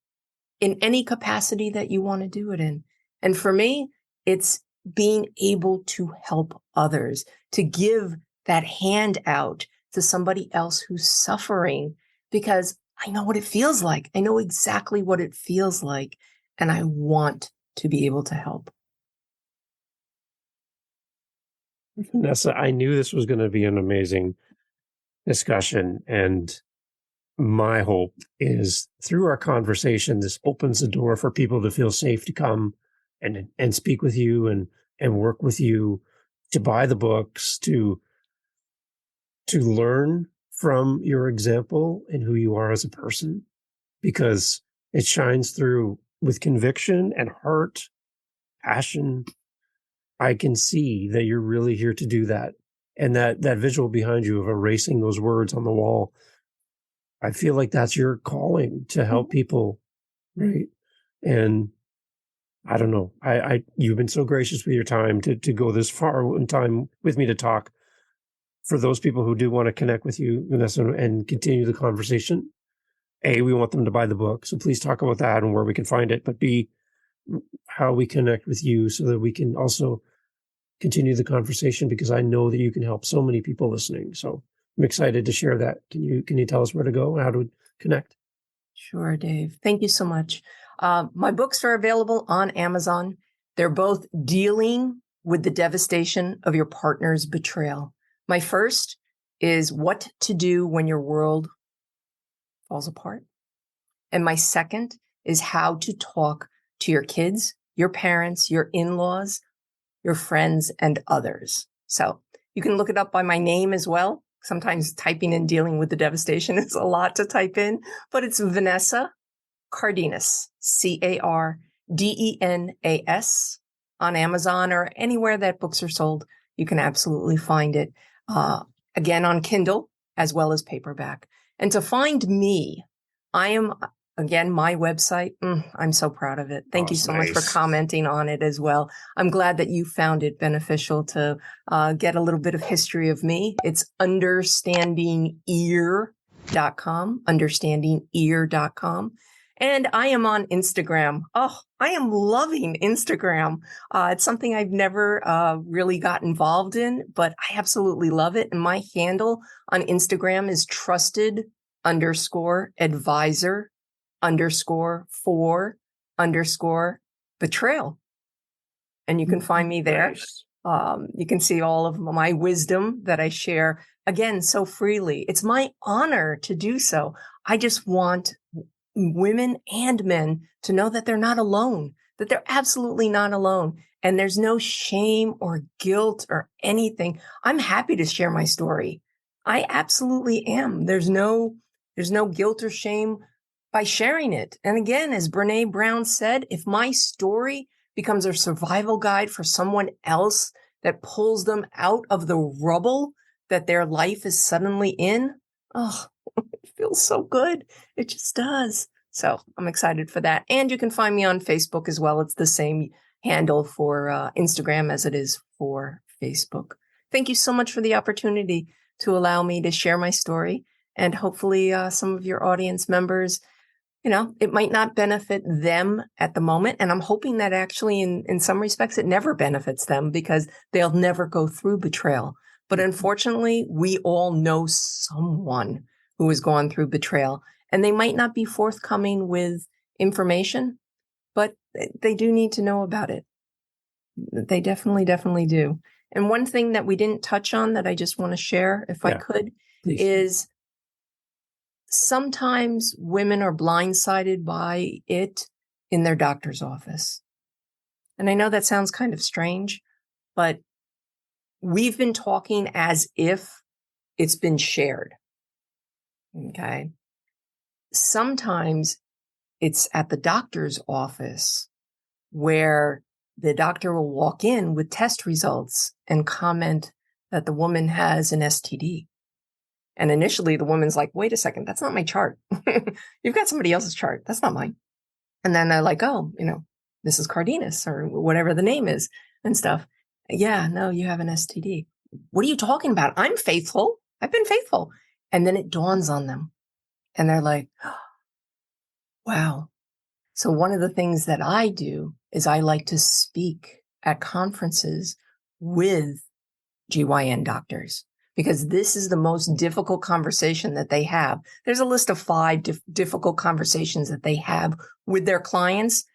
in any capacity that you want to do it in. And for me, it's being able to help others, to give that hand out to somebody else who's suffering, because I know what it feels like. I know exactly what it feels like, and I want to be able to help. Vanessa, I knew this was going to be an amazing discussion, and my hope is through our conversation, this opens the door for people to feel safe to come and speak with you and work with you, to buy the books, to learn from your example and who you are as a person, because it shines through with conviction and heart, passion. I can see that you're really here to do that. And that visual behind you of erasing those words on the wall, I feel like that's your calling to help people, right? And I don't know. You've been so gracious with your time to go this far in time with me to talk. For those people who do want to connect with you, Vanessa, and continue the conversation, A, we want them to buy the book. So please talk about that and where we can find it. But B, how we connect with you so that we can also continue the conversation, because I know that you can help so many people listening. So I'm excited to share that. Can you tell us where to go and how to connect? Sure, Dave. Thank you so much. My books are available on Amazon. They're both dealing with the devastation of your partner's betrayal. My first is What to Do When Your World Falls Apart. And my second is How to Talk to Your Kids, your parents, your in-laws, your friends, and others. So you can look it up by my name as well. Sometimes typing in Dealing with the Devastation is a lot to type in, but it's Vanessa Cardenas, Cardenas, on Amazon or anywhere that books are sold. You can absolutely find it. Again, on Kindle as well as paperback. And to find me, I am, again, my website. I'm so proud of it. Thank you so much for commenting on it as well. I'm glad that you found it beneficial to get a little bit of history of me. It's understandingear.com. And I am on Instagram. Oh, I am loving Instagram. It's something I've never really got involved in, but I absolutely love it. And my handle on Instagram is trusted_advisor_for_betrayal. And you can find me there. Nice. You can see all of my wisdom that I share, again, so freely. It's my honor to do so. I just want women and men to know that they're not alone, that they're absolutely not alone. And there's no shame or guilt or anything. I'm happy to share my story. I absolutely am. There's no guilt or shame by sharing it. And again, as Brene Brown said, if my story becomes a survival guide for someone else that pulls them out of the rubble that their life is suddenly in, oh, it feels so good. It just does. So I'm excited for that. And you can find me on Facebook as well. It's the same handle for Instagram as it is for Facebook. Thank you so much for the opportunity to allow me to share my story. And hopefully some of your audience members, it might not benefit them at the moment. And I'm hoping that actually in some respects, it never benefits them because they'll never go through betrayal. But unfortunately, we all know someone who has gone through betrayal, and they might not be forthcoming with information, but they do need to know about it. They definitely do. And one thing that we didn't touch on that I just want to share, if I could, please. is sometimes women are blindsided by it in their doctor's office. And I know that sounds kind of strange, but we've been talking as if it's been shared. Okay. Sometimes it's at the doctor's office where the doctor will walk in with test results and comment that the woman has an STD. And initially the woman's like, wait a second, that's not my chart. You've got somebody else's chart. That's not mine. And then they're like, oh, Mrs. Cardenas or whatever the name is and stuff. Yeah, no, you have an STD. What are you talking about? I'm faithful. I've been faithful. And then it dawns on them and they're like, wow. So one of the things that I do is I like to speak at conferences with GYN doctors because this is the most difficult conversation that they have. There's a list of 5 difficult conversations that they have with their clients,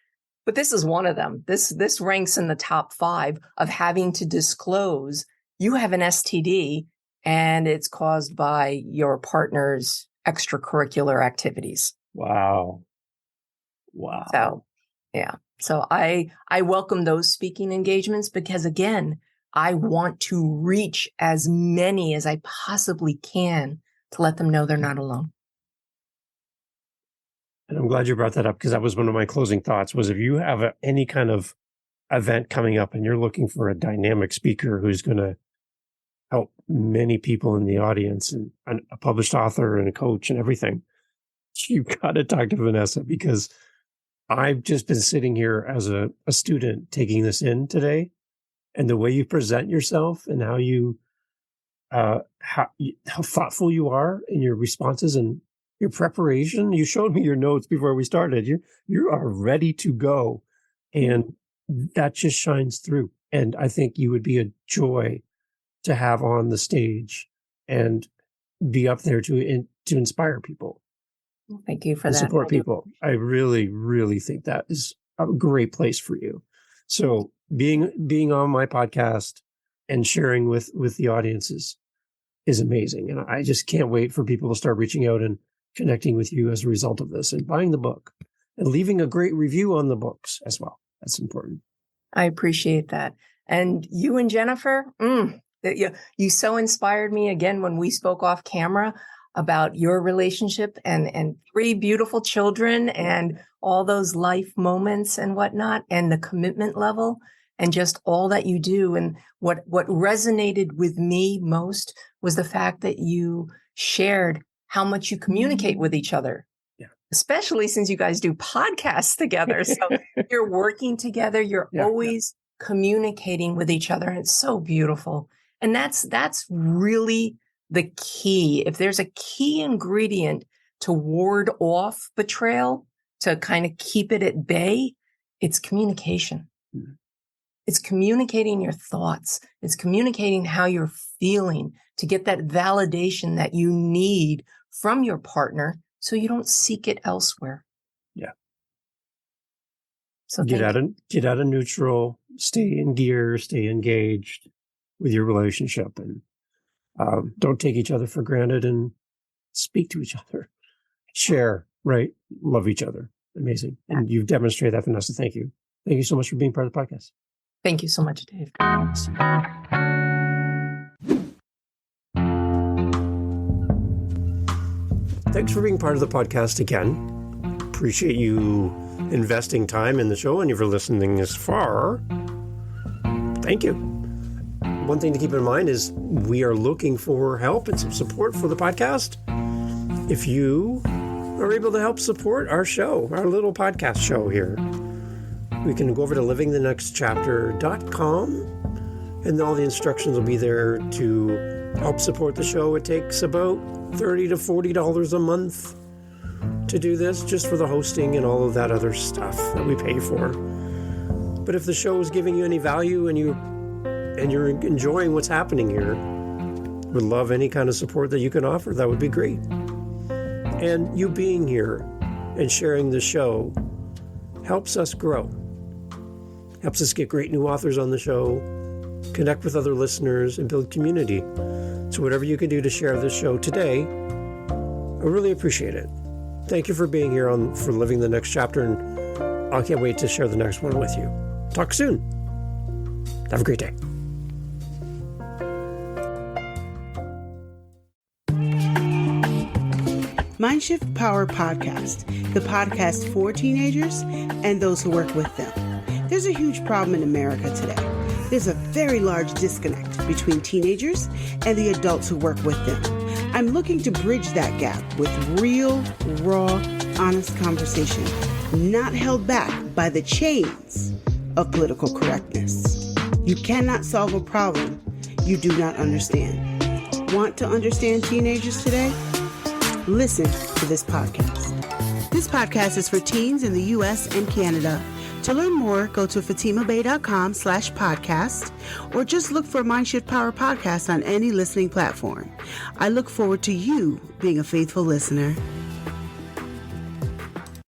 but this is one of them. This ranks in the top 5 of having to disclose you have an STD and it's caused by your partner's extracurricular activities. Wow. So, yeah. So I welcome those speaking engagements because again, I want to reach as many as I possibly can to let them know they're not alone. And I'm glad you brought that up because that was one of my closing thoughts was if you have any kind of event coming up and you're looking for a dynamic speaker who's going to help many people in the audience and a published author and a coach and everything, you've got to talk to Vanessa because I've just been sitting here as a student taking this in today, and the way you present yourself and how you how thoughtful you are in your responses and your preparation. You showed me your notes before we started. You are ready to go, and that just shines through. And I think you would be a joy to have on the stage and be up there to inspire people. Thank you for that. Support people. I really, really think that is a great place for you. So being on my podcast and sharing with the audiences is amazing. And I just can't wait for people to start reaching out and connecting with you as a result of this and buying the book and leaving a great review on the books as well. That's important. I appreciate that. And you and Jennifer, you so inspired me again when we spoke off camera about your relationship and 3 beautiful children and all those life moments and whatnot, and the commitment level and just all that you do. And what resonated with me most was the fact that you shared how much you communicate with each other, especially since you guys do podcasts together. So you're working together. You're always communicating with each other. And it's so beautiful. And that's really the key. If there's a key ingredient to ward off betrayal, to kind of keep it at bay, it's communication. Mm-hmm. It's communicating your thoughts. It's communicating how you're feeling to get that validation that you need from your partner so you don't seek it elsewhere. Yeah. So get out of neutral, stay in gear, stay engaged with your relationship, and don't take each other for granted and speak to each other. Share. right? Love each other. Amazing. And you've demonstrated that, Vanessa. Thank you. Thank you so much for being part of the podcast. Thank you so much, Dave. Thanks for being part of the podcast again. Appreciate you investing time in the show and you for listening this far. Thank you. One thing to keep in mind is we are looking for help and some support for the podcast. If you are able to help support our show, our little podcast show here, we can go over to livingthenextchapter.com and all the instructions will be there to help support the show. It takes about $30 to $40 a month to do this, just for the hosting and all of that other stuff that we pay for. But if the show is giving you any value and you're enjoying what's happening here, would love any kind of support that you can offer. That would be great. And you being here and sharing the show helps us grow. Helps us get great new authors on the show, connect with other listeners, and build community. So whatever you can do to share this show today, I really appreciate it. Thank you for being here for Living the Next Chapter, and I can't wait to share the next one with you. Talk soon. Have a great day. Mindshift Power Podcast, the podcast for teenagers and those who work with them. There's a huge problem in America today. There's a very large disconnect between teenagers and the adults who work with them. I'm looking to bridge that gap with real, raw, honest conversation, not held back by the chains of political correctness. You cannot solve a problem you do not understand. Want to understand teenagers today? Listen to this podcast. This podcast is for teens in the U.S. and Canada. To learn more, go to fatimabay.com/podcast or just look for Mindshift Power Podcast on any listening platform. I look forward to you being a faithful listener.